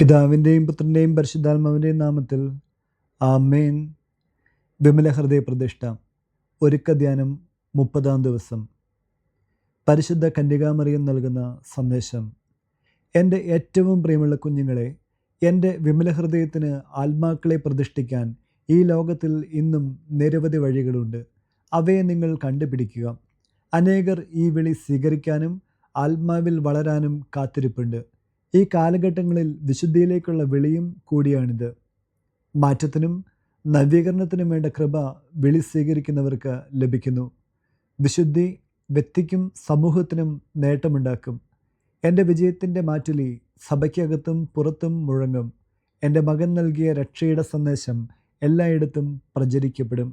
പിതാവിൻ്റെയും പുത്രൻ്റെയും പരിശുദ്ധാത്മാവിൻ്റെയും നാമത്തിൽ ആമേൻ. വിമല ഹൃദയ പ്രതിഷ്ഠ ഒരുക്കധ്യാനം 30-ാം ദിവസം. പരിശുദ്ധ കന്യകാമറിയം നൽകുന്ന സന്ദേശം. എൻ്റെ ഏറ്റവും പ്രിയമുള്ള കുഞ്ഞുങ്ങളെ, എൻ്റെ വിമല ഹൃദയത്തിന് ആത്മാക്കളെ പ്രതിഷ്ഠിക്കാൻ ഈ ലോകത്തിൽ ഇന്നും നിരവധി വഴികളുണ്ട്. അവയെ നിങ്ങൾ കണ്ടുപിടിക്കുക. അനേകർ ഈ വിളി സ്വീകരിക്കാനും ആത്മാവിൽ വളരാനും കാത്തിരിപ്പുണ്ട്. ഈ കാലഘട്ടങ്ങളിൽ വിശുദ്ധിയിലേക്കുള്ള വിളിയും കൂടിയാണിത്. മാറ്റത്തിനും നവീകരണത്തിനും വേണ്ട കൃപ വിളി സ്വീകരിക്കുന്നവർക്ക് ലഭിക്കുന്നു. വിശുദ്ധി വ്യക്തിക്കും സമൂഹത്തിനും നേട്ടമുണ്ടാക്കും. എൻ്റെ വിജയത്തിൻ്റെ മാറ്റുലി സഭയ്ക്കകത്തും പുറത്തും മുഴങ്ങും. എൻ്റെ മകൻ നൽകിയ രക്ഷയുടെ സന്ദേശം എല്ലായിടത്തും പ്രചരിക്കപ്പെടും.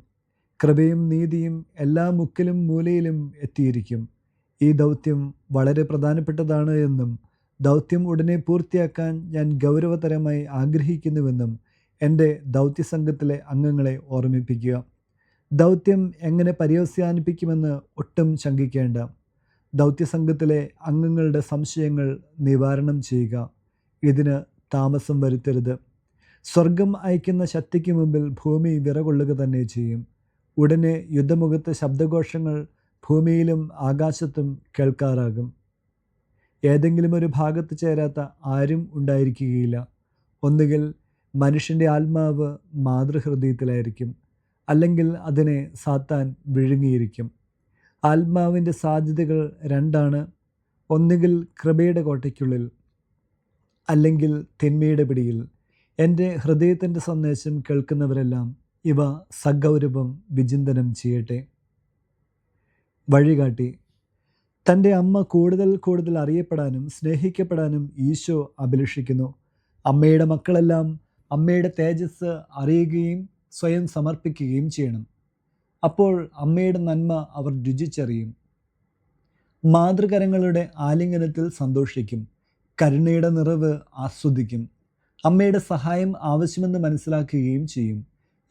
കൃപയും നീതിയും എല്ലാ മുക്കിലും മൂലയിലും എത്തിയിരിക്കും. ഈ ദൗത്യം വളരെ പ്രധാനപ്പെട്ടതാണ് എന്നും ദൗത്യം ഉടനെ പൂർത്തിയാക്കാൻ ഞാൻ ഗൗരവതരമായി ആഗ്രഹിക്കുന്നുവെന്നും എൻ്റെ ദൗത്യസംഘത്തിലെ അംഗങ്ങളെ ഓർമ്മിപ്പിക്കുക. ദൗത്യം എങ്ങനെ പര്യവസാനിപ്പിക്കുമെന്ന് ഒട്ടും ശങ്കിക്കേണ്ട. ദൗത്യസംഘത്തിലെ അംഗങ്ങളുടെ സംശയങ്ങൾ നിവാരണം ചെയ്യുക. ഇതിന് താമസം വരുത്തരുത്. സ്വർഗം അയക്കുന്ന ശക്തിക്ക് മുമ്പിൽ ഭൂമി വിറകൊള്ളുക തന്നെ ചെയ്യും. ഉടനെ യുദ്ധമുഖത്ത് ശബ്ദഘോഷങ്ങൾ ഭൂമിയിലും ആകാശത്തും കേൾക്കാറാകും. ഏതെങ്കിലും ഒരു ഭാഗത്ത് ചേരാത്ത ആരും ഉണ്ടായിരിക്കുകയില്ല. ഒന്നുകിൽ മനുഷ്യൻ്റെ ആത്മാവ് മാതൃഹൃദയത്തിലായിരിക്കും, അല്ലെങ്കിൽ അതിനെ സാത്താൻ വിഴുങ്ങിയിരിക്കും. ആത്മാവിൻ്റെ സാധ്യതകൾ രണ്ടാണ്. ഒന്നുകിൽ കൃപയുടെ കോട്ടയ്ക്കുള്ളിൽ, അല്ലെങ്കിൽ തിന്മയുടെ പിടിയിൽ. എൻ്റെ ഹൃദയത്തിൻ്റെ സന്ദേശം കേൾക്കുന്നവരെല്ലാം ഇവ സഗൗരവം വിചിന്തനം ചെയ്യട്ടെ. വഴികാട്ടി. തൻ്റെ അമ്മ കൂടുതൽ അറിയപ്പെടാനും സ്നേഹിക്കപ്പെടാനും ഈശോ അഭിലഷിക്കുന്നു. അമ്മയുടെ മക്കളെല്ലാം അമ്മയുടെ തേജസ് അറിയുകയും സ്വയം സമർപ്പിക്കുകയും ചെയ്യണം. അപ്പോൾ അമ്മയുടെ നന്മ അവർ രുചിച്ചറിയും. മാതൃകരങ്ങളുടെ ആലിംഗനത്തിൽ സന്തോഷിക്കും. കരുണയുടെ നിറവ് ആസ്വദിക്കും. അമ്മയുടെ സഹായം ആവശ്യമെന്ന് മനസ്സിലാക്കുകയും ചെയ്യും.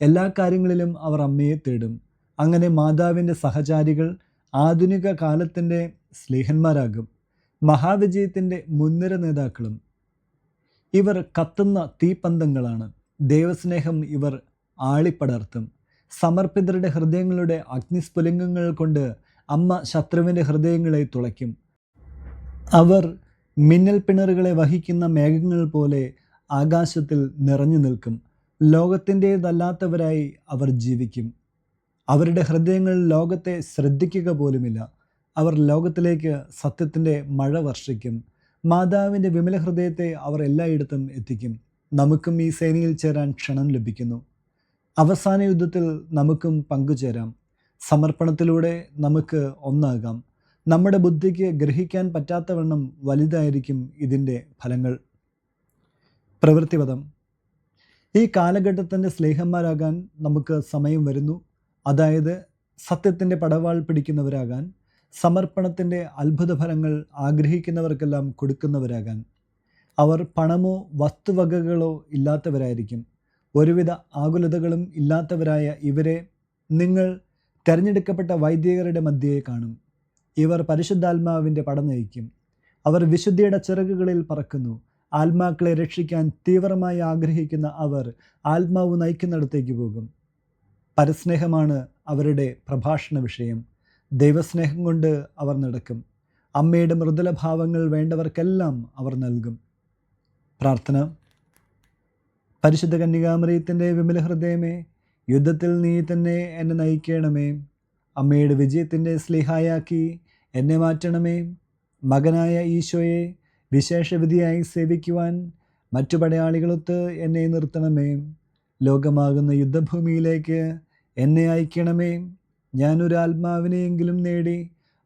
എല്ലാ കാര്യങ്ങളിലും അവർ അമ്മയെ തേടും. അങ്ങനെ മാതാവിൻ്റെ സഹചാരികൾ ആധുനിക കാലത്തിൻ്റെ സ്നേഹന്മാരാകും, മഹാവിജയത്തിൻ്റെ മുൻനിര നേതാക്കളും. ഇവർ കത്തുന്ന തീപ്പന്തങ്ങളാണ്. ദൈവസ്നേഹം ഇവർ ആളിപ്പടർത്തും. സമർപ്പിതരുടെ ഹൃദയങ്ങളുടെ അഗ്നിസ്ഫുലിംഗങ്ങൾ കൊണ്ട് അമ്മ ശത്രുവിൻ്റെ ഹൃദയങ്ങളെ തുളയ്ക്കും. അവർ മിന്നൽ പിണറുകളെ വഹിക്കുന്ന മേഘങ്ങൾ പോലെ ആകാശത്തിൽ നിറഞ്ഞു നിൽക്കും. ലോകത്തിൻ്റേതല്ലാത്തവരായി അവർ ജീവിക്കും. അവരുടെ ഹൃദയങ്ങൾ ലോകത്തെ ശ്രദ്ധിക്കുക പോലുമില്ല. അവർ ലോകത്തിലേക്ക് സത്യത്തിൻ്റെ മഴ വർഷിക്കും. മാതാവിൻ്റെ വിമല ഹൃദയത്തെ അവർ എല്ലായിടത്തും എത്തിക്കും. നമുക്കും ഈ സേനയിൽ ചേരാൻ ക്ഷണം ലഭിക്കുന്നു. അവസാന യുദ്ധത്തിൽ നമുക്കും പങ്കുചേരാം. സമർപ്പണത്തിലൂടെ നമുക്ക് ഒന്നാകാം. നമ്മുടെ ബുദ്ധിക്ക് ഗ്രഹിക്കാൻ പറ്റാത്തവണ്ണം വലുതായിരിക്കും ഇതിൻ്റെ ഫലങ്ങൾ. പ്രവൃത്തിപദം. ഈ കാലഘട്ടത്തിൻ്റെ സ്നേഹന്മാരാകാൻ നമുക്ക് സമയം വരുന്നു. അതായത് സത്യത്തിൻ്റെ പടവാൾ പിടിക്കുന്നവരാകാൻ, സമർപ്പണത്തിൻ്റെ അത്ഭുതഫലങ്ങൾ ആഗ്രഹിക്കുന്നവർക്കെല്ലാം കൊടുക്കുന്നവരാകാൻ. അവർ പണമോ വസ്തുവകകളോ ഇല്ലാത്തവരായിരിക്കും. ഒരുവിധ ആകുലതകളും ഇല്ലാത്തവരായ ഇവരെ നിങ്ങൾ തിരഞ്ഞെടുക്കപ്പെട്ട വൈദികരുടെ മധ്യേ കാണും. ഇവർ പരിശുദ്ധാത്മാവിൻ്റെ പട നയിക്കും. അവർ വിശുദ്ധിയുടെ ചിറകുകളിൽ പറക്കുന്നു. ആത്മാക്കളെ രക്ഷിക്കാൻ തീവ്രമായി ആഗ്രഹിക്കുന്ന അവർ ആത്മാവ് നയിക്കുന്നിടത്തേക്ക് പോകും. പരസ്നേഹമാണ് അവരുടെ പ്രഭാഷണ വിഷയം. ദൈവസ്നേഹം കൊണ്ട് അവർ നടക്കും. അമ്മയുടെ മൃദുല ഭാവങ്ങൾ വേണ്ടവർക്കെല്ലാം അവർ നൽകും. പ്രാർത്ഥന. പരിശുദ്ധ കന്യകാമറിയത്തിൻ്റെ വിമല ഹൃദയമേ, യുദ്ധത്തിൽ നീ തന്നെ എന്നെ നയിക്കണമേ. അമ്മയുടെ വിജയത്തിൻ്റെ സ്ലീഹായാക്കി എന്നെ മാറ്റണമേ. മകനായ ഈശോയെ വിശേഷവിധിയായി സേവിക്കുവാൻ മറ്റു പടയാളികളൊത്ത് എന്നെ നിർത്തണമേ. ലോകമാകുന്ന യുദ്ധഭൂമിയിലേക്ക് എന്നെ അയക്കണമേ. ഞാനൊരു ആത്മാവിനെയെങ്കിലും നേടി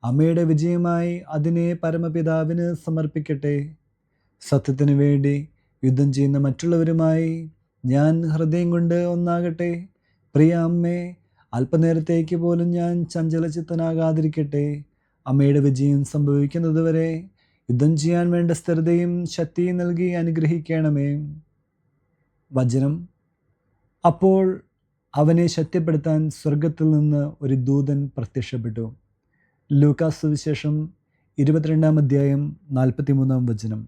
അമ്മയുടെ വിജയമായി അതിനെ പരമപിതാവിന് സമർപ്പിക്കട്ടെ. സത്യത്തിനു വേണ്ടി യുദ്ധം ചെയ്യുന്ന മറ്റുള്ളവരുമായി ഞാൻ ഹൃദയം കൊണ്ട് ഒന്നാകട്ടെ. പ്രിയ അമ്മേ, അല്പനേരത്തേക്ക് പോലും ഞാൻ ചഞ്ചലചിത്തനാകാതിരിക്കട്ടെ. അമ്മയുടെ വിജയം സംഭവിക്കുന്നതുവരെ യുദ്ധം ചെയ്യാൻ വേണ്ട സ്ഥിരതയും ശക്തിയും നൽകി അനുഗ്രഹിക്കണമേ. വചനം. അപ്പോൾ അവനെ ശക്തിപ്പെടുത്താൻ സ്വർഗത്തിൽ നിന്ന് ഒരു ദൂതൻ പ്രത്യക്ഷപ്പെട്ടു. ലൂക്കാസ് സുവിശേഷം 22-ാം അധ്യായം 43-ാം വചനം.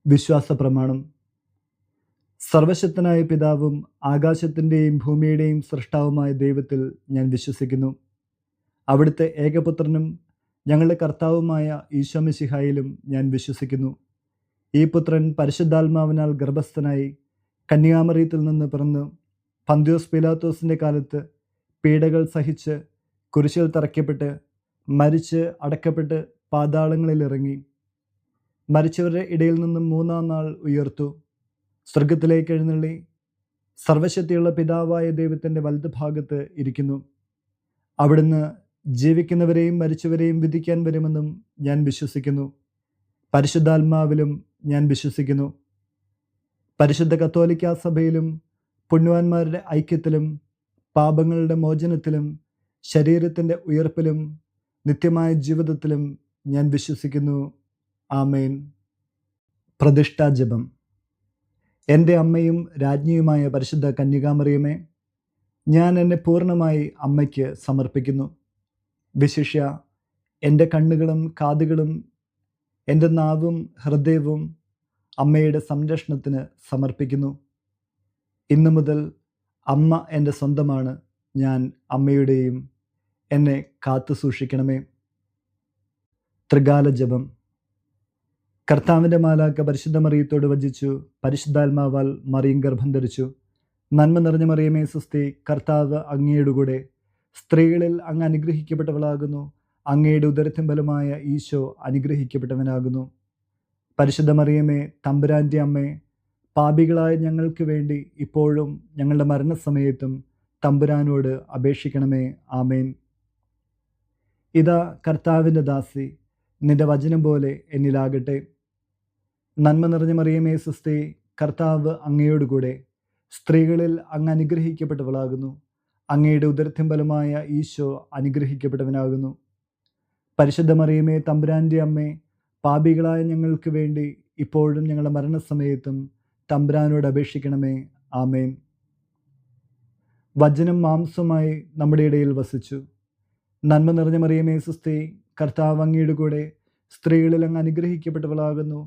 വിശ്വാസ പ്രമാണം. സർവശക്തനായ പിതാവും ആകാശത്തിൻ്റെയും ഭൂമിയുടെയും സൃഷ്ടാവുമായ ദൈവത്തിൽ ഞാൻ വിശ്വസിക്കുന്നു. അവിടുത്തെ ഏകപുത്രനും ഞങ്ങളുടെ കർത്താവുമായ ഈശോ മിശിഹായിലും ഞാൻ വിശ്വസിക്കുന്നു. ഈ പുത്രൻ പരിശുദ്ധാത്മാവിനാൽ ഗർഭസ്ഥനായി കന്യാമറിയത്തിൽ നിന്ന് പിറന്ന് പന്തിയോസ് പീലാത്തോസിൻ്റെ കാലത്ത് പീഡകൾ സഹിച്ച് കുരിശിൽ തറയ്ക്കപ്പെട്ട് മരിച്ച് അടക്കപ്പെട്ട് പാതാളങ്ങളിൽ ഇറങ്ങി, മരിച്ചവരുടെ ഇടയിൽ നിന്നും 3-ാം നാൾ ഉയർത്തു, സ്വർഗത്തിലേക്ക് എഴുന്നള്ളി സർവശക്തിയുള്ള പിതാവായ ദൈവത്തിൻ്റെ വലതുഭാഗത്ത് ഇരിക്കുന്നു. അവിടുന്ന് ജീവിക്കുന്നവരെയും മരിച്ചവരെയും വിധിക്കാൻ വരുമെന്നും ഞാൻ വിശ്വസിക്കുന്നു. പരിശുദ്ധാത്മാവിലും ഞാൻ വിശ്വസിക്കുന്നു. പരിശുദ്ധ കത്തോലിക്കാ സഭയിലും പുണ്യവാന്മാരുടെ ഐക്യത്തിലും പാപങ്ങളുടെ മോചനത്തിലും ശരീരത്തിൻ്റെ ഉയർപ്പിലും നിത്യമായ ജീവിതത്തിലും ഞാൻ വിശ്വസിക്കുന്നു. ആമേൻ. പ്രതിഷ്ഠാജപം. എൻ്റെ അമ്മയും രാജ്ഞിയുമായ പരിശുദ്ധ കന്യകാമറിയമേ, ഞാൻ എന്നെ പൂർണ്ണമായി അമ്മയ്ക്ക് സമർപ്പിക്കുന്നു. വിശിഷ്യ എൻ്റെ കണ്ണുകളും കാതുകളും എൻ്റെ നാവും ഹൃദയവും അമ്മയുടെ സംരക്ഷണത്തിന് സമർപ്പിക്കുന്നു. ഇന്നു മുതൽ അമ്മ എൻ്റെ സ്വന്തമാണ്. ഞാൻ അമ്മയുടെയും. എന്നെ കാത്തു സൂക്ഷിക്കണമേ. ത്രികാല ജപം. കർത്താവിൻ്റെ മാലാഖ പരിശുദ്ധ മറിയത്തോട് വചിച്ചു, പരിശുദ്ധാത്മാവാൽ മറിയം ഗർഭം ധരിച്ചു. നന്മ നിറഞ്ഞ മറിയമേ സുസ്തി, കർത്താവ് അങ്ങയുടെ കൂടെ, സ്ത്രീകളിൽ അങ്ങ് അനുഗ്രഹിക്കപ്പെട്ടവളാകുന്നു. അങ്ങയുടെ ഉദരത്തിൻ ഫലമായ ഈശോ അനുഗ്രഹിക്കപ്പെട്ടവനാകുന്നു. പരിശുദ്ധ മറിയമേ, തമ്പുരാൻ്റെ അമ്മേ, പാപികളായ ഞങ്ങൾക്ക് വേണ്ടി ഇപ്പോഴും ഞങ്ങളുടെ മരണസമയത്തും തമ്പുരാനോട് അപേക്ഷിക്കണമേ. ആമേൻ. ഇതാ കർത്താവിൻ്റെ ദാസി, നിന്റെ വചനം പോലെ എന്നിലാകട്ടെ. നന്മ നിറഞ്ഞ മറിയമേ സുസ്തി, കർത്താവ് അങ്ങയോടുകൂടെ, സ്ത്രീകളിൽ അങ്ങ് അനുഗ്രഹിക്കപ്പെട്ടവളാകുന്നു. അങ്ങയുടെ ഉദരത്തിൻ ഫലമായ ഈശോ അനുഗ്രഹിക്കപ്പെട്ടവനാകുന്നു. പരിശുദ്ധ മറിയമേ, തമ്പുരാൻ്റെ അമ്മേ, പാപികളായ ഞങ്ങൾക്ക് വേണ്ടി ഇപ്പോഴും ഞങ്ങളുടെ മരണസമയത്തും തമ്പുരാനോട് അപേക്ഷിക്കണമേ. ആമേൻ. വചനം മാംസമായി നമ്മുടെ ഇടയിൽ വസിച്ചു. നന്മ നിറഞ്ഞ മറിയമേ സുസ്തി, കർത്താവ് അങ്ങയുടെ കൂടെ, സ്ത്രീകളിൽ അങ്ങ് അനുഗ്രഹിക്കപ്പെട്ടവളാകുന്നു.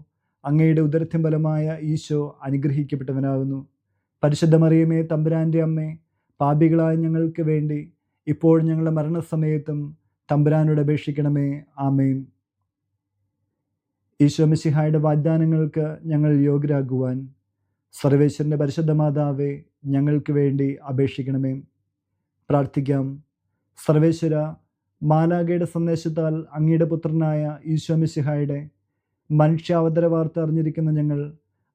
അങ്ങയുടെ ഉദരത്തിൻ ഫലമായ ഈശോ അനുഗ്രഹിക്കപ്പെട്ടവനാകുന്നു. പരിശുദ്ധ മറിയമേ, തമ്പുരാൻ്റെ അമ്മേ, പാപികളായ ഞങ്ങൾക്ക് വേണ്ടി ഇപ്പോൾ ഞങ്ങളുടെ മരണസമയത്തും തമ്പുരാനോട് അപേക്ഷിക്കണമേ. ആമേൻ. ഈശോ മിശിഹായുടെ വാഗ്ദാനങ്ങൾക്ക് ഞങ്ങൾ യോഗ്യരാകുവാൻ സർവേശ്വരൻ്റെ പരിശുദ്ധ മാതാവേ, ഞങ്ങൾക്ക് വേണ്ടി അപേക്ഷിക്കണമേ. പ്രാർത്ഥിക്കാം. സർവേശ്വര, മാലാഖയുടെ സന്ദേശത്താൽ അങ്ങയുടെ പുത്രനായ ഈശോ മിശിഹായുടെ മനുഷ്യാവതാര വാർത്ത അറിഞ്ഞിരിക്കുന്ന ഞങ്ങൾ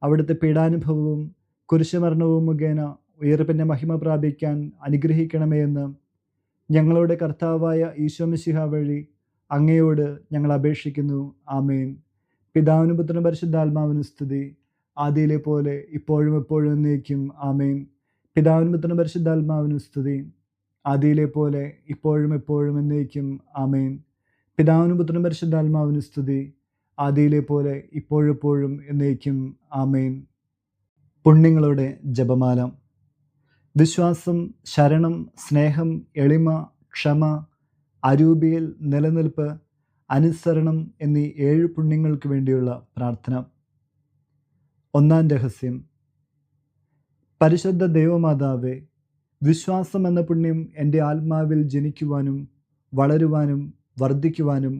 അവിടുത്തെ പീഡാനുഭവവും കുരിശുമരണവും മുഖേന ഉയർപ്പിൻ്റെ മഹിമ പ്രാപിക്കാൻ അനുഗ്രഹിക്കണമേ എന്ന് ഞങ്ങളുടെ കർത്താവായ ഈശോ മിശിഹ വഴി അങ്ങയോട് ഞങ്ങൾ അപേക്ഷിക്കുന്നു. ആമേൻ. പിതാവിനും പുത്രനും പരിശുദ്ധാത്മാവിനും സ്തുതി, ആദിയിലെ പോലെ ഇപ്പോഴും എപ്പോഴും എന്നേക്കും. ആമേൻ. പിതാവിനും പുത്രനും പരിശുദ്ധാത്മാവിനും സ്തുതി, ആദിയിലെ പോലെ ഇപ്പോഴും എപ്പോഴും എന്നേക്കും. ആമേൻ. പിതാവിനും പുത്രനും പരിശുദ്ധാത്മാവിനും സ്തുതി, ആദിയിലെ പോലെ ഇപ്പോഴെപ്പോഴും എന്നേക്കും. ആമേൻ. പുണ്യങ്ങളുടെ ജപമാല. വിശ്വാസം, ശരണം, സ്നേഹം, എളിമ, ക്ഷമ, അരൂപിയിൽ, നിലനിൽപ്പ്, അനുസരണം എന്നീ 7 പുണ്യങ്ങൾക്ക് വേണ്ടിയുള്ള പ്രാർത്ഥന. 1-ാം രഹസ്യം. പരിശുദ്ധ ദൈവമാതാവേ, വിശ്വാസം എന്ന പുണ്യം എൻ്റെ ആത്മാവിൽ ജനിക്കുവാനും വളരുവാനും വർദ്ധിക്കുവാനും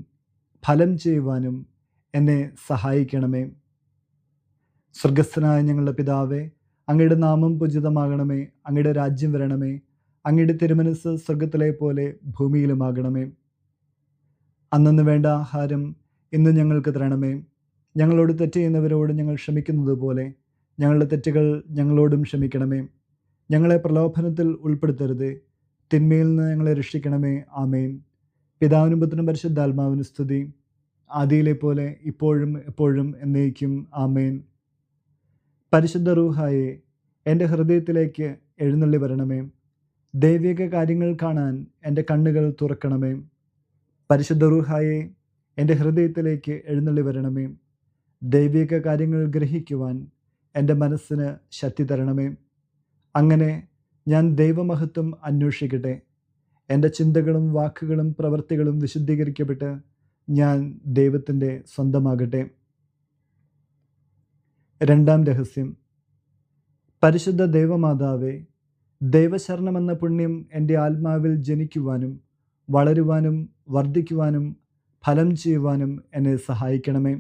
ഫലം ചെയ്യുവാനും എന്നെ സഹായിക്കണമേ. സ്വർഗസ്ഥനായ ഞങ്ങളുടെ പിതാവേ, അങ്ങയുടെ നാമം പൂജിതമാകണമേ. അങ്ങയുടെ രാജ്യം വരണമേ. അങ്ങയുടെ തിരുമനസ്സ് സ്വർഗത്തിലെ പോലെ ഭൂമിയിലുമാകണമേ. അന്നന്ന് വേണ്ട ആഹാരം ഇന്ന് ഞങ്ങൾക്ക് തരണമേ. ഞങ്ങളോട് തെറ്റ് ചെയ്യുന്നവരോട് ഞങ്ങൾ ക്ഷമിക്കുന്നത് പോലെ ഞങ്ങളുടെ തെറ്റുകൾ ഞങ്ങളോടും ക്ഷമിക്കണമേ. ഞങ്ങളെ പ്രലോഭനത്തിൽ ഉൾപ്പെടുത്തരുതേ, തിന്മയിൽ നിന്ന് ഞങ്ങളെ രക്ഷിക്കണമേ. ആമേൻ. പിതാവിനും പുത്രനും പരിശുദ്ധാത്മാവിനും സ്തുതി, ആദിയിലെ പോലെ ഇപ്പോഴും എപ്പോഴും എന്നേക്കും. ആമേൻ. പരിശുദ്ധ റൂഹായെ, എൻ്റെ ഹൃദയത്തിലേക്ക് എഴുന്നള്ളി വരണമേ. ദൈവിക കാര്യങ്ങൾ കാണാൻ എൻ്റെ കണ്ണുകൾ തുറക്കണമേ. പരിശുദ്ധ റൂഹായെ, എൻ്റെ ഹൃദയത്തിലേക്ക് എഴുന്നള്ളി വരണമേ. ദൈവിക കാര്യങ്ങൾ ഗ്രഹിക്കുവാൻ എൻ്റെ മനസ്സിന് ശക്തി തരണമേ. അങ്ങനെ ഞാൻ ദൈവമഹത്വം അന്വേഷിക്കട്ടെ. എൻ്റെ ചിന്തകളും വാക്കുകളും പ്രവൃത്തികളും വിശുദ്ധീകരിക്കപ്പെട്ട് ഞാൻ ദൈവത്തിൻ്റെ സ്വന്തമാകട്ടെ. 2-ാം രഹസ്യം. പരിശുദ്ധ ദൈവമാതാവേ, ദൈവശരണമെന്ന പുണ്യം എൻ്റെ ആത്മാവിൽ ജനിക്കുവാനും വളരുവാനും വർദ്ധിക്കുവാനും ഫലം ചെയ്യുവാനും എന്നെ സഹായിക്കണമേ.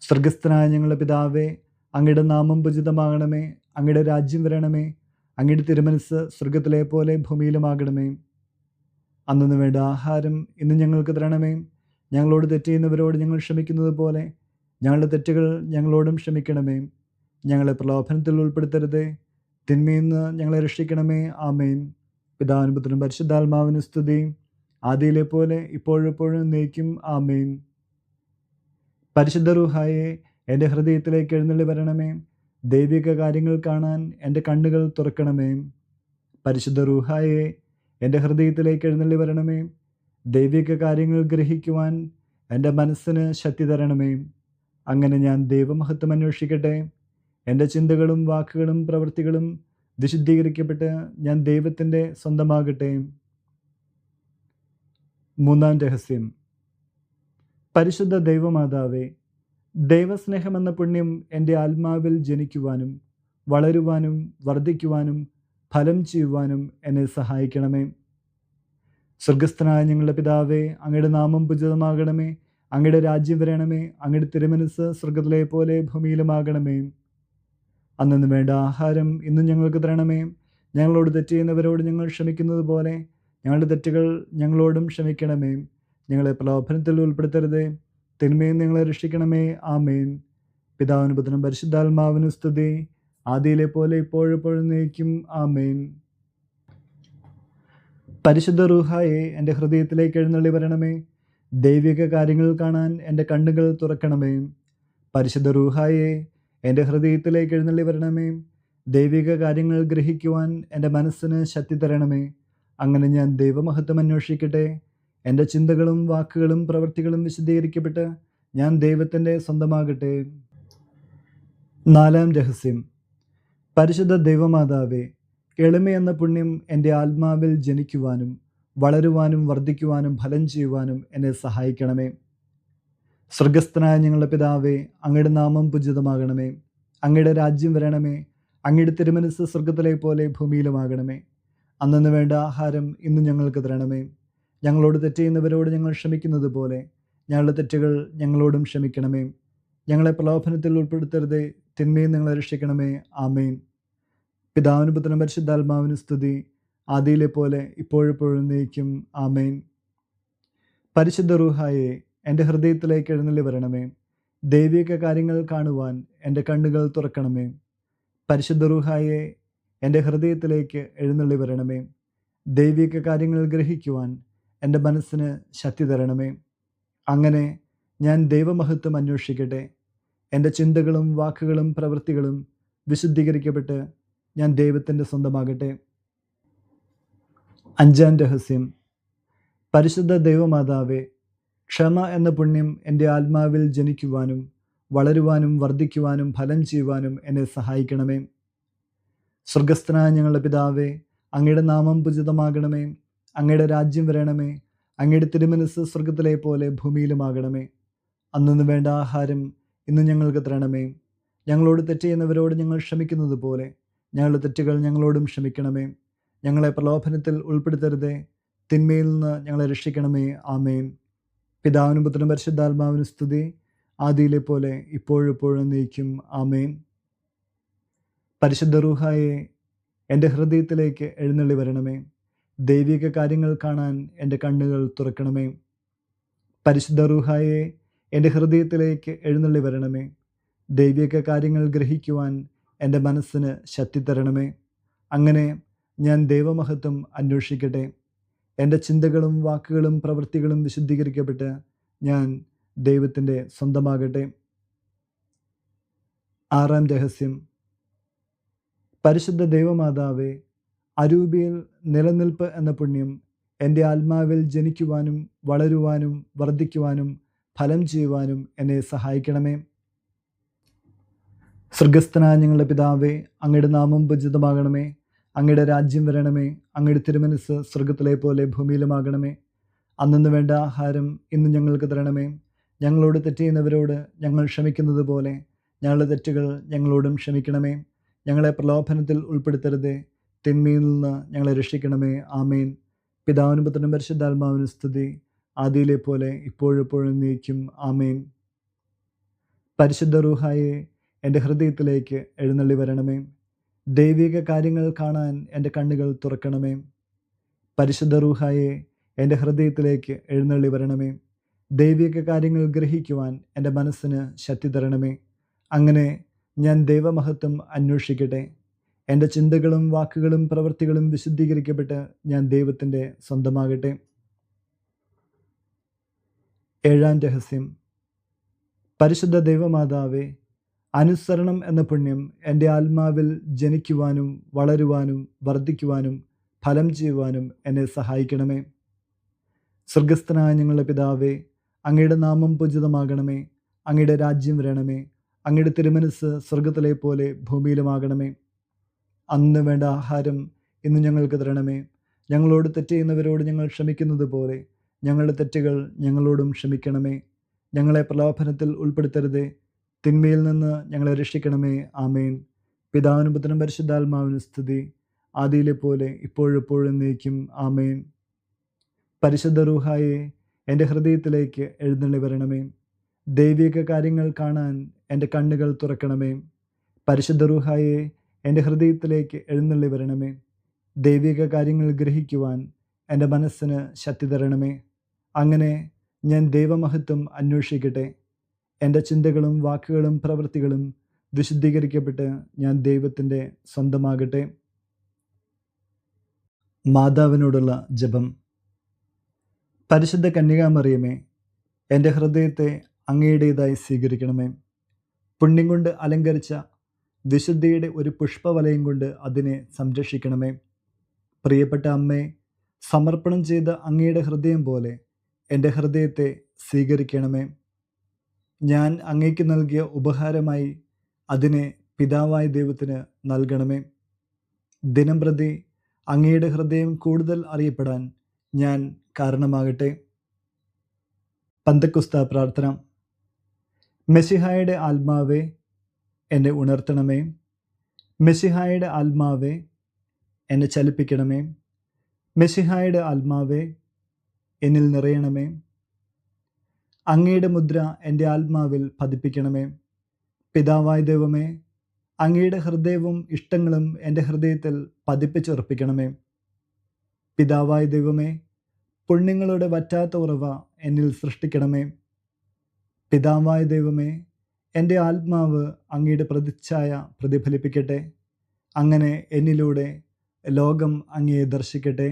സ്വർഗസ്ഥനായ ഞങ്ങളുടെ പിതാവേ, അങ്ങയുടെ നാമം പൂജിതമാകണമേ. അങ്ങയുടെ രാജ്യം വരണമേ. അങ്ങയുടെ തിരുമനസ്സ് സ്വർഗത്തിലെ പോലെ ഭൂമിയിലുമാകണമേ. അന്നു വേണ്ട ആഹാരം ഇന്ന് ഞങ്ങൾക്ക് തരണമേ. ഞങ്ങളോട് തെറ്റ് ചെയ്യുന്നവരോട് ഞങ്ങൾ ക്ഷമിക്കുന്നത് പോലെ ഞങ്ങളുടെ തെറ്റുകൾ ഞങ്ങളോടും ക്ഷമിക്കണമേ. ഞങ്ങളെ പ്രലോഭനത്തിൽ ഉൾപ്പെടുത്തരുതേ, തിന്മയിൽ നിന്ന് ഞങ്ങളെ രക്ഷിക്കണമേ. ആമേൻ. പിതാവിനും പുത്രനും പരിശുദ്ധാത്മാവിനും സ്തുതി, ആദിയിലെ പോലെ ഇപ്പോഴെപ്പോഴും എന്നേക്കും. ആമേൻ. പരിശുദ്ധ റൂഹായെ, എൻ്റെ ഹൃദയത്തിലേക്ക് എഴുന്നള്ളി വരണമേ. ദൈവിക കാര്യങ്ങൾ കാണാൻ എൻ്റെ കണ്ണുകൾ തുറക്കണമേ. പരിശുദ്ധ റൂഹായെ, എൻ്റെ ഹൃദയത്തിലേക്ക് എഴുന്നള്ളി വരണമേ. ദൈവിക കാര്യങ്ങൾ ഗ്രഹിക്കുവാൻ എൻ്റെ മനസ്സിന് ശക്തി തരണമേ. അങ്ങനെ ഞാൻ ദൈവമഹത്വം അന്വേഷിക്കട്ടെ. എൻ്റെ ചിന്തകളും വാക്കുകളും പ്രവൃത്തികളും വിശുദ്ധീകരിക്കപ്പെട്ട് ഞാൻ ദൈവത്തിൻ്റെ സ്വന്തമാകട്ടെ. മൂന്നാം രഹസ്യം. പരിശുദ്ധ ദൈവമാതാവേ, ദൈവസ്നേഹമെന്ന പുണ്യം എൻ്റെ ആത്മാവിൽ ജനിക്കുവാനും വളരുവാനും വർദ്ധിക്കുവാനും ഫലം ചെയ്യുവാനും എന്നെ സഹായിക്കണമേ. സ്വർഗസ്ഥനായ ഞങ്ങളുടെ പിതാവേ, അങ്ങയുടെ നാമം പൂജിതമാകണമേ. അങ്ങയുടെ രാജ്യം വരണമേ. അങ്ങയുടെ തിരുമനസ്സ് സ്വർഗത്തിലെ പോലെ ഭൂമിയിലുമാകണമേ. അന്നു വേണ്ട ആഹാരം ഇന്നും ഞങ്ങൾക്ക് തരണമേ. ഞങ്ങളോട് തെറ്റ് ചെയ്യുന്നവരോട് ഞങ്ങൾ ക്ഷമിക്കുന്നത് പോലെ ഞങ്ങളുടെ തെറ്റുകൾ ഞങ്ങളോടും ക്ഷമിക്കണമേ. ഞങ്ങളെ പ്രലോഭനത്തിൽ ഉൾപ്പെടുത്തരുതേ, തിന്മയിൽ ഞങ്ങളെ രക്ഷിക്കണമേ. ആമേൻ. പിതാവിനും പുത്രനും പരിശുദ്ധാത്മാവിനും സ്തുതി, ആദിയിലെ പോലെ ഇപ്പോഴെപ്പോഴും എന്നേക്കും. ആമേൻ. പരിശുദ്ധ റൂഹായെ, എൻ്റെ ഹൃദയത്തിലേക്ക് എഴുന്നള്ളി വരണമേ. ദൈവിക കാര്യങ്ങൾ കാണാൻ എൻ്റെ കണ്ണുകൾ തുറക്കണമേ. പരിശുദ്ധ റൂഹായെ, എൻ്റെ ഹൃദയത്തിലേക്ക് എഴുന്നള്ളി വരണമേ. ദൈവിക കാര്യങ്ങൾ ഗ്രഹിക്കുവാൻ എൻ്റെ മനസ്സിന് ശക്തി തരണമേ. അങ്ങനെ ഞാൻ ദൈവമഹത്വം അന്വേഷിക്കട്ടെ. എൻ്റെ ചിന്തകളും വാക്കുകളും പ്രവൃത്തികളും വിശദീകരിക്കപ്പെട്ട് ഞാൻ ദൈവത്തിൻ്റെ സ്വന്തമാകട്ടെ. നാലാം രഹസ്യം. പരിശുദ്ധ ദൈവമാതാവേ, എളിമയെന്ന പുണ്യം എൻ്റെ ആത്മാവിൽ ജനിക്കുവാനും വളരുവാനും വർദ്ധിക്കുവാനും ഫലം ചെയ്യുവാനും എന്നെ സഹായിക്കണമേ. സ്വർഗസ്ഥനായ ഞങ്ങളുടെ പിതാവേ, അങ്ങയുടെ നാമം പൂജിതമാകണമേ. അങ്ങയുടെ രാജ്യം വരണമേ. അങ്ങയുടെ തിരുമനസ്സ് സ്വർഗത്തിലെ പോലെ ഭൂമിയിലുമാകണമേ. അന്നു വേണ്ട ആഹാരം ഇന്ന് ഞങ്ങൾക്ക് തരണമേ. ഞങ്ങളോട് തെറ്റ് ചെയ്യുന്നവരോട് ഞങ്ങൾ ക്ഷമിക്കുന്നത് പോലെ ഞങ്ങളുടെ തെറ്റുകൾ ഞങ്ങളോടും ക്ഷമിക്കണമേ. ഞങ്ങളെ പ്രലോഭനത്തിൽ ഉൾപ്പെടുത്തരുതേ, തിന്മയിൽ ഞങ്ങളെ രക്ഷിക്കണമേ. ആമേൻ. പിതാവിനും പുത്രനും പരിശുദ്ധാത്മാവിനും സ്തുതി, ആദിയിലെ പോലെ ഇപ്പോഴെപ്പോഴും എന്നേക്കും. ആമേൻ. പരിശുദ്ധ റൂഹായെ, എൻ്റെ ഹൃദയത്തിലേക്ക് എഴുന്നള്ളി വരണമേ. ദൈവിക കാര്യങ്ങൾ കാണുവാൻ എൻ്റെ കണ്ണുകൾ തുറക്കണമേ. പരിശുദ്ധ റൂഹായെ, എൻ്റെ ഹൃദയത്തിലേക്ക് എഴുന്നള്ളി വരണമേ. ദൈവിക കാര്യങ്ങൾ ഗ്രഹിക്കുവാൻ എൻ്റെ മനസ്സിന് ശക്തി തരണമേ. അങ്ങനെ ഞാൻ ദൈവമഹത്വം അന്വേഷിക്കട്ടെ. എൻ്റെ ചിന്തകളും വാക്കുകളും പ്രവൃത്തികളും വിശുദ്ധീകരിക്കപ്പെട്ട് ഞാൻ ദൈവത്തിൻ്റെ സ്വന്തമാകട്ടെ. അഞ്ചാം രഹസ്യം. പരിശുദ്ധ ദൈവമാതാവേ, ക്ഷമ എന്ന പുണ്യം എൻ്റെ ആത്മാവിൽ ജനിക്കുവാനും വളരുവാനും വർദ്ധിക്കുവാനും ഫലം ചെയ്യുവാനും എന്നെ സഹായിക്കണമേ. സ്വർഗസ്ഥനായ ഞങ്ങളുടെ പിതാവേ, അങ്ങയുടെ നാമം പൂജിതമാകണമേ. അങ്ങയുടെ രാജ്യം വരണമേ. അങ്ങയുടെ തിരുമനസ്സ് സ്വർഗത്തിലെ പോലെ ഭൂമിയിലുമാകണമേ. അന്നു വേണ്ട ആഹാരം ഇന്ന് ഞങ്ങൾക്ക് തരണമേ. ഞങ്ങളോട് തെറ്റ് ചെയ്യുന്നവരോട് ഞങ്ങൾ ക്ഷമിക്കുന്നത് പോലെ ഞങ്ങളുടെ തെറ്റുകൾ ഞങ്ങളോടും ക്ഷമിക്കണമേ. ഞങ്ങളെ പ്രലോഭനത്തിൽ ഉൾപ്പെടുത്തരുതേ, തിന്മയിൽ നിന്ന് ഞങ്ങളെ രക്ഷിക്കണമേ. ആമേൻ. പിതാവിനും പുത്രനും പരിശുദ്ധാത്മാവിനും സ്തുതി, ആദിയിലെ പോലെ ഇപ്പോഴെപ്പോഴും എന്നേക്കും. ആമേൻ. പരിശുദ്ധ റൂഹായെ, എൻ്റെ ഹൃദയത്തിലേക്ക് എഴുന്നള്ളി വരണമേ. ദൈവിക കാര്യങ്ങൾ കാണാൻ എൻ്റെ കണ്ണുകൾ തുറക്കണമേ. പരിശുദ്ധ റൂഹായെ, എൻ്റെ ഹൃദയത്തിലേക്ക് എഴുന്നള്ളി വരണമേ. ദൈവിക കാര്യങ്ങൾ ഗ്രഹിക്കുവാൻ എൻ്റെ മനസ്സിന് ശക്തി തരണമേ. അങ്ങനെ ഞാൻ ദൈവമഹത്വം അന്വേഷിക്കട്ടെ. എൻ്റെ ചിന്തകളും വാക്കുകളും പ്രവൃത്തികളും വിശുദ്ധീകരിക്കപ്പെട്ട് ഞാൻ ദൈവത്തിൻ്റെ സ്വന്തമാകട്ടെ. ആറാം രഹസ്യം. പരിശുദ്ധ ദൈവമാതാവേ, അരൂപിയിൽ നിലനിൽപ്പ് എന്ന പുണ്യം എൻ്റെ ആത്മാവിൽ ജനിക്കുവാനും വളരുവാനും വർദ്ധിക്കുവാനും ഫലം ചെയ്യുവാനും എന്നെ സഹായിക്കണമേ. സ്വർഗസ്ഥനായ ഞങ്ങളുടെ പിതാവേ, അങ്ങയുടെ നാമം പൂജിതമാകണമേ. അങ്ങയുടെ രാജ്യം വരണമേ. അങ്ങയുടെ തിരുമനസ്സ് സ്വർഗത്തിലെ പോലെ ഭൂമിയിലുമാകണമേ. അന്നു വേണ്ട ആഹാരം ഇന്ന് ഞങ്ങൾക്ക് തരണമേ. ഞങ്ങളോട് തെറ്റ് ചെയ്യുന്നവരോട് ഞങ്ങൾ ക്ഷമിക്കുന്നത് പോലെ ഞങ്ങളുടെ തെറ്റുകൾ ഞങ്ങളോടും ക്ഷമിക്കണമേ. ഞങ്ങളെ പ്രലോഭനത്തിൽ ഉൾപ്പെടുത്തരുതേ, തിന്മയിൽ നിന്ന് ഞങ്ങളെ രക്ഷിക്കണമേ. ആമേൻ. പിതാവിനും പുത്രനും പരിശുദ്ധാത്മാവിനും സ്തുതി, ആദിയിലെ പോലെ ഇപ്പോഴെപ്പോഴും നീക്കും. ആമേൻ. പരിശുദ്ധ റൂഹായെ എൻ്റെ ഹൃദയത്തിലേക്ക് എഴുന്നള്ളി വരണമേ. ദൈവിക കാര്യങ്ങൾ കാണാൻ എൻ്റെ കണ്ണുകൾ തുറക്കണമേ. പരിശുദ്ധ റൂഹായെ എൻ്റെ ഹൃദയത്തിലേക്ക് എഴുന്നള്ളി വരണമേ. ദൈവിക കാര്യങ്ങൾ ഗ്രഹിക്കുവാൻ എൻ്റെ മനസ്സിന് ശക്തി തരണമേ. അങ്ങനെ ഞാൻ ദൈവമഹത്വം അന്വേഷിക്കട്ടെ. എൻ്റെ ചിന്തകളും വാക്കുകളും പ്രവൃത്തികളും വിശുദ്ധീകരിക്കപ്പെട്ട് ഞാൻ ദൈവത്തിൻ്റെ സ്വന്തമാകട്ടെ. ഏഴാം രഹസ്യം. പരിശുദ്ധ ദൈവമാതാവേ, അനുസരണം എന്ന പുണ്യം എൻ്റെ ആത്മാവിൽ ജനിക്കുവാനും വളരുവാനും വർദ്ധിക്കുവാനും ഫലം ചെയ്യുവാനും എന്നെ സഹായിക്കണമേ. സ്വർഗസ്ഥനായ ഞങ്ങളുടെ പിതാവേ, അങ്ങയുടെ നാമം പൂജിതമാകണമേ. അങ്ങയുടെ രാജ്യം വരണമേ. അങ്ങയുടെ തിരുമനസ്സ് സ്വർഗത്തിലെ പോലെ ഭൂമിയിലുമാകണമേ. അന്ന് വേണ്ട ആഹാരം ഇന്ന് ഞങ്ങൾക്ക് തരണമേ. ഞങ്ങളോട് തെറ്റ് ചെയ്യുന്നവരോട് ഞങ്ങൾ ക്ഷമിക്കുന്നത് പോലെ ഞങ്ങളുടെ തെറ്റുകൾ ഞങ്ങളോടും ക്ഷമിക്കണമേ. ഞങ്ങളെ പ്രലോഭനത്തിൽ ഉൾപ്പെടുത്തരുതേ, തിന്മയിൽ നിന്ന് ഞങ്ങളെ രക്ഷിക്കണമേ. ആമേൻ. പിതാവിനും പുത്രനും പരിശുദ്ധാത്മാവിനും സ്തുതി, ആദിയിലെ പോലെ ഇപ്പോഴെപ്പോഴും നീക്കും. ആമേൻ. പരിശുദ്ധ റൂഹായെ എൻ്റെ ഹൃദയത്തിലേക്ക് എഴുന്നള്ളി വരണമേ. ദൈവിക കാര്യങ്ങൾ കാണാൻ എൻ്റെ കണ്ണുകൾ തുറക്കണമേ. പരിശുദ്ധ റൂഹായെ എൻ്റെ ഹൃദയത്തിലേക്ക് എഴുന്നള്ളി വരണമേ. ദൈവിക കാര്യങ്ങൾ ഗ്രഹിക്കുവാൻ എൻ്റെ മനസ്സിന് ശക്തി തരണമേ. അങ്ങനെ ഞാൻ ദൈവമഹത്വം അന്വേഷിക്കട്ടെ. എൻ്റെ ചിന്തകളും വാക്കുകളും പ്രവൃത്തികളും വിശുദ്ധീകരിക്കപ്പെട്ട് ഞാൻ ദൈവത്തിൻ്റെ സ്വന്തമാകട്ടെ. മാതാവിനോടുള്ള ജപം. പരിശുദ്ധ കന്യകാമറിയമേ, എൻ്റെ ഹൃദയത്തെ അങ്ങയുടേതായി സ്വീകരിക്കണമേ. പുണ്യം കൊണ്ട് അലങ്കരിച്ച വിശുദ്ധിയുടെ ഒരു പുഷ്പവലയം കൊണ്ട് അതിനെ സംരക്ഷിക്കണമേ. പ്രിയപ്പെട്ട അമ്മേ, സമർപ്പണം ചെയ്ത അങ്ങയുടെ ഹൃദയം പോലെ എൻ്റെ ഹൃദയത്തെ സ്വീകരിക്കണമേ. ഞാൻ അങ്ങയ്ക്ക് നൽകിയ ഉപഹാരമായി അതിനെ പിതാവായ ദൈവത്തിന് നൽകണമേ. ദിനംപ്രതി അങ്ങയുടെ ഹൃദയം കൂടുതൽ അറിയപ്പെടാൻ ഞാൻ കാരണമാകട്ടെ. പന്തക്കുസ്ത പ്രാർത്ഥന. മെസ്സിഹായുടെ ആത്മാവേ, എന്നെ ഉണർത്തണമേ. മെസ്സിഹായുടെ ആത്മാവേ, എന്നെ ചലിപ്പിക്കണമേ. മെസ്സിഹായുടെ ആത്മാവേ, എന്നിൽ നിറയണമേ. അങ്ങയുടെ മുദ്ര എൻ്റെ ആത്മാവിൽ പതിപ്പിക്കണമേ. പിതാവായ ദൈവമേ, അങ്ങയുടെ ഹൃദയവും ഇഷ്ടങ്ങളും എൻ്റെ ഹൃദയത്തിൽ പതിപ്പിച്ചുറപ്പിക്കണമേ. പിതാവായ ദൈവമേ, പുണ്യങ്ങളുടെ വറ്റാത്ത ഉറവ എന്നിൽ സൃഷ്ടിക്കണമേ. പിതാവായ ദൈവമേ, എൻ്റെ ആത്മാവ് അങ്ങയുടെ പ്രതിച്ഛായ പ്രതിഫലിപ്പിക്കട്ടെ. അങ്ങനെ എന്നിലൂടെ ലോകം അങ്ങയെ ദർശിക്കട്ടെ.